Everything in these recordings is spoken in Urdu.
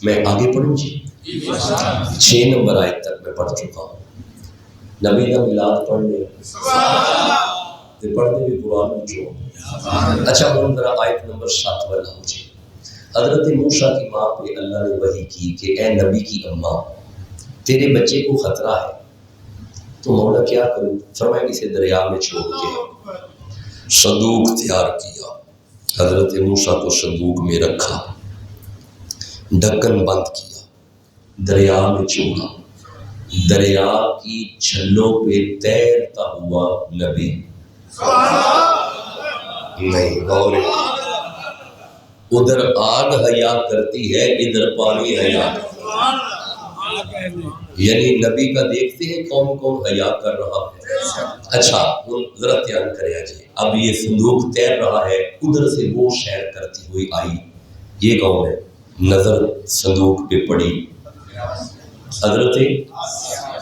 میں آگے پڑھوں جی 6 نمبر آیت تک میں پڑھ چکا ہوں. نبی کا میلاد پڑھنے پڑھنے بھی قرآن میں جو. اچھا ہوں ذرا آیت نمبر 7 والا ہو جی. حضرت موسیٰ کی ماں پہ اللہ نے وحی کی کہ اے نبی کی اماں تیرے بچے کو خطرہ ہے تو مولا کیا کروں؟ فرمایا اسے دریا میں چھوڑ کے صندوق تیار کیا. حضرت موسیٰ کو صندوق میں رکھا، ڈھکن بند کیا، دریا میں چھوڑا. دریا کی چھلوں پہ تیرتا ہوا نبی نہیں، اور ادھر آگ حیا کرتی ہے ادھر پانی حیا کرتا ہے. یعنی نبی کا دیکھتے ہیں کون کون حیا کر رہا ہے. اچھا ذرا دھیان کرے جی. اب یہ صندوق تیر رہا ہے، ادھر سے وہ سیر کرتی ہوئی آئی. یہ کون ہے؟ نظر صندوق پہ پڑی حضرت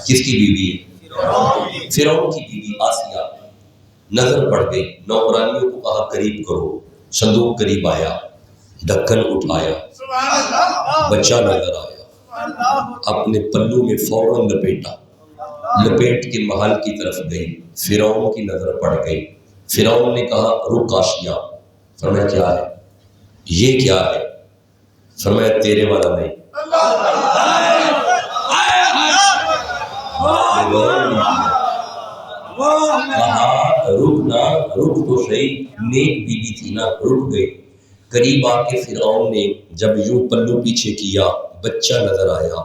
کس کی بیوی ہے؟ فرعون کی بیوی آسیہ. نظر پڑ گئی، نوکرانیوں کو کہا قریب کرو. صندوق قریب آیا، ڈھکن اٹھایا، بچہ نظر آیا، اپنے پلو میں فوراً لپیٹا، لپیٹ کے محل کی طرف گئی. فرعون کی نظر پڑ گئی. فرعون نے کہا رک آسیہ. فرمایا کیا ہے؟ یہ کیا ہے؟ فرمایا تیرے والا نہیں. کہا رکنا، رک تو صحیح، نیک بیوی تھی نا، رک گئی. قریب آ کے فرعون نے جب یوں پلو پیچھے کیا، بچہ نظر آیا.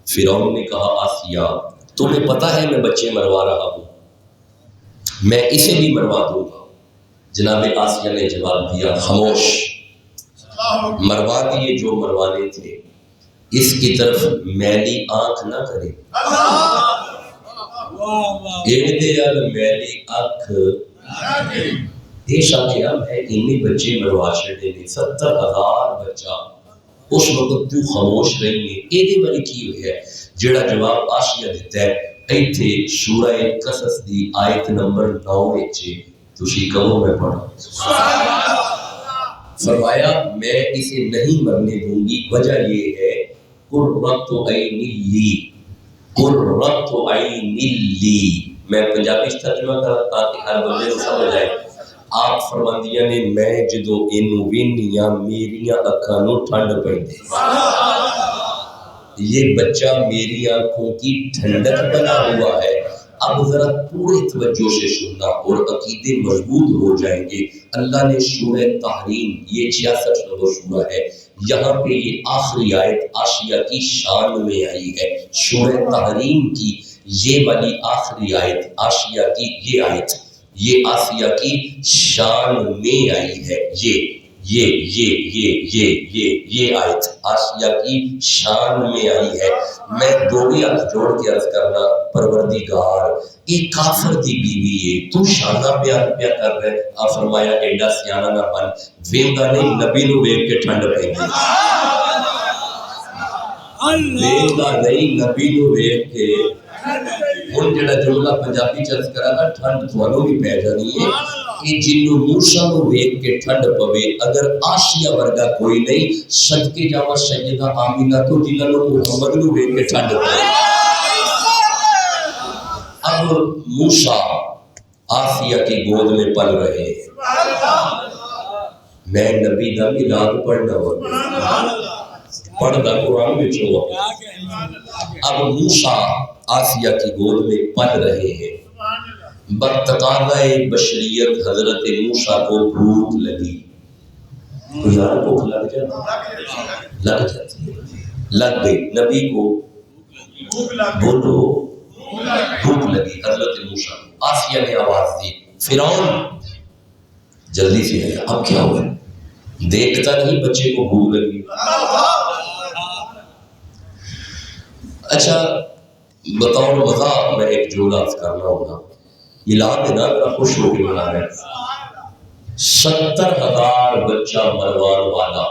فرعون نے کہا آسیہ تمہیں پتا ہے میں بچے مروا رہا ہوں، میں اسے بھی مروا دوں گا. جناب آسیہ نے جواب دیا خاموش، مروا دیے جو مروانے تھے، اس کی طرف میلی آنکھ نہ کرے. میلی آنکھ یہ شاکیہ میں انہی بچے مروا چھڑے نے 70,000 بچہ. اس وقت تو خاموش رہی ہے. یہ بڑی کی ہوئی ہے جڑا جواب آسیہ دیتا ہے. ایتھے سورہ قصص دی آیت نمبر 9 وچ تسی کہو میں پڑھا. فرمایا میں اسے نہیں مرنے دوں گی، وجہ یہ ہے قرۃ عین لی، قرۃ عین لی. میں پنجابی ترجمہ کرا تاکہ ہر بندے کو سمجھ آئے. آپ فرماندیاں نے میں جدوں اینو وینیاں میریاں اکھاں نوں ٹھنڈ پیندی. یہ بچہ میری آنکھوں کی ٹھنڈک بنا ہوا ہے. اب ذرا پورے توجہ سے سننا اور عقیدے مضبوط ہو جائیں گے. اللہ نے سورہ تحریم، یہ 66 نمبر سورہ ہے، یہاں پہ یہ آخری آیت آسیہ کی شان میں آئی ہے. سورہ تحریم کی یہ والی آخری آیت آسیہ کی یہ آیت، یہ آسیہ کی شان میں آئی ہے. یہ آیت آسیہ کی شان میں آئی ہے. میں دوڑی ہاتھ جوڑ کے عرض کرنا پروردگار یہ کافر دی بیوی ہے، تو شانہ بیان پیا کر رہے. آپ فرمایا ایڈا سیانہ نہ بن، ویندا نہیں نبی نو ویکھ کے ٹھنڈ پئی گئی. ویندا نہیں نبی نو ویکھ کے. ہن جڑا جملہ پنجابی چرچ کرا نا ٹھنڈ تھانوں بھی پی جانی ہے. کہ جنوں موسیٰ نو ویکھ کے ٹھنڈ پوے، اگر آسیہ ورگا کوئی نہیں صدقے جاواں سیدہ آمینہ تو جنہاں نو محمد نو ویکھ کے ٹھنڈ پوے. اب موسیٰ آسیہ کی گود میں پل رہے ہیں. میں نبی دا میلاد پڑھنا ہوگا، پڑھنا قرآن میں چھو. اب موسیٰ آسیہ کی گود میں پل رہے ہیں. بتقاضۂ بشریت حضرت موسیٰ کو بھوک لگی. یار بھوک لگ جاتی ہے، لگ گئی. نبی کو بولو بھوک لگی. حضرت موسیٰ آسیہ نے آواز دی فرعون جلدی سے ہے. اب کیا ہوا؟ دیکھتا نہیں بچے کو بھوک لگی. اچھا بطور مذاق میں ایک جملہ کرنا ہوگا. میلاد نا خوش ہو کے منا رہے. 70,000 بچہ مروان والا.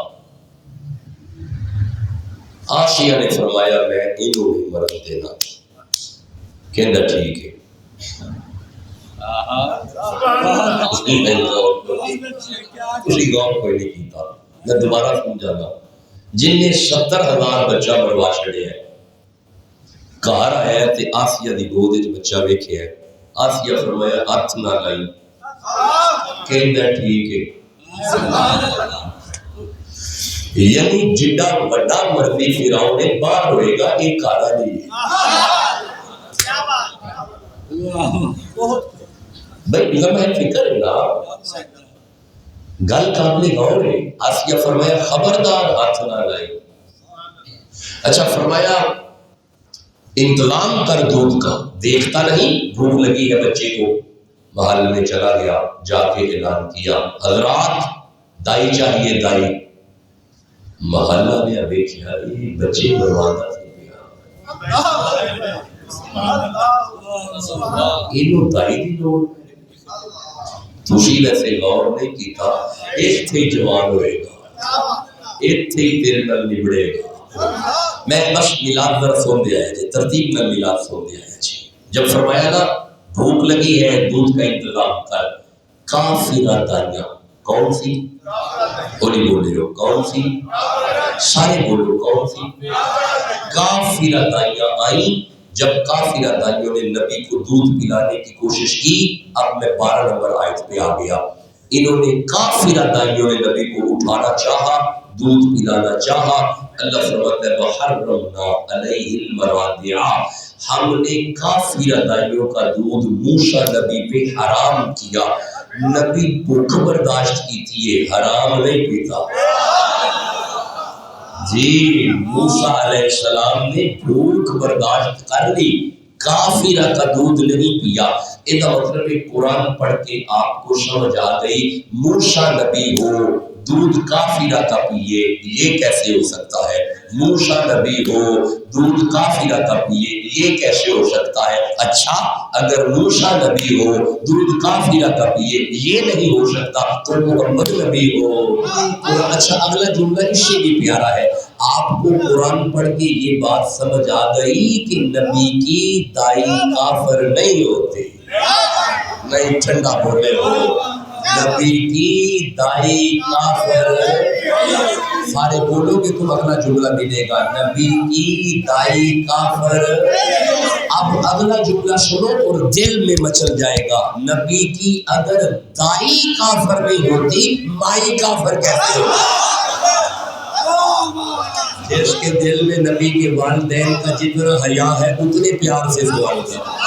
آسیہ نے فرمایا میں انہوں نہیں مرن دینا. کہنا ٹھیک ہے. اسی غور کوئی نہیں کیتا. میں دوبارہ سمجھانا. جن نے 70,000 بچہ مروا چھڑیا ہے. گھر آیا تے آسیہ دی گود وچ بچہ ویکھیا ہے. آسیہ فرمایا ہاتھ نہ لائی. کہندا ٹھیک ہے. یعنی جڈا بڑا مرضی فرعون نے باہر ہوئے گا ایک کالا نہیں ہے. بھائی لمحہ فکر ہے نا گل قابل غور ہے. آسیہ فرمایا خبردار ہاتھ نہ لائی. اچھا فرمایا انتظام کر دودھ کا. دیکھتا نہیں بھوک لگی ہے بچے کو. محل میں چلا گیا جا کے اعلان کیا حضرات دائی چاہیے دائی. محلہ میں دیکھا یہ بچے مروانا تھے انہوں دائی دی لوڑ تھی ویسے غور نہیں کیتا. ایک تھے جوان ہوئے گا ایک تھے تیرے نل نبڑے گا. میں بس ملاد در سون دیا ہے ترتیب نل ملاد سون دیا ہے. جب فرمایا نا بھوک لگی ہے دودھ کا انتظام کر. کافرہ دائیاں کون سی بولی بولے ہو کون سی سارے بولو کون سی کافرہ دائیاں آئیں. جب کافرہ دائیوں نے نبی کو دودھ پلانے کی کوشش کی. اب میں 12 نمبر آیت پہ آ گیا. انہوں نے کافرہ دائیوں نے نبی کو اٹھانا چاہا دودھ پلانا چاہا. اللہ فرماتا ہے وَحَرَّمْنَا عَلَيْهِ الْمَرَاضِعَ. ہم نے کافرہ دائیوں کا دودھ موسیٰ نبی پہ حرام کیا. نبی بھوک برداشت کی تھی یہ حرام نہیں پیتا. جی موسیٰ علیہ السلام نے بھوک برداشت کر لی کافرہ کا دودھ نہیں پیا. اس کا مطلب ہے قرآن پڑھ کے آپ کو سمجھ آ گئی موسیٰ نبی ہو دودھ کافرہ کا پیے یہ کیسے ہو سکتا ہے. موسیٰ نبی ہو دودھ کافرہ کا پیے یہ کیسے ہو سکتا ہے. اچھا اگر موسیٰ نبی ہو دودھ کافرہ کا پیے یہ نہیں ہو سکتا تو محمد نبی ہو. اچھا اگلا جملہ اس سے بھی پیارا ہے. آپ کو قرآن پڑھ کے یہ بات سمجھ آ گئی کہ نبی کی دائی کافر نہیں ہوتے. نہیں ٹھنڈا بولے ہو نبی کی دائی کافر. سارے بولو کہ تم اگلا جملہ ملے گا نبی کی دائی کافر. اب اگلا جملہ سنو اور دل میں مچل جائے گا. نبی کی اگر دائی کافر نہیں ہوتی مائی کافر کیسے ہوتی. جس کے دل میں نبی کے والدین کا جتنا حیا ہے اتنے پیار سے سوال کر.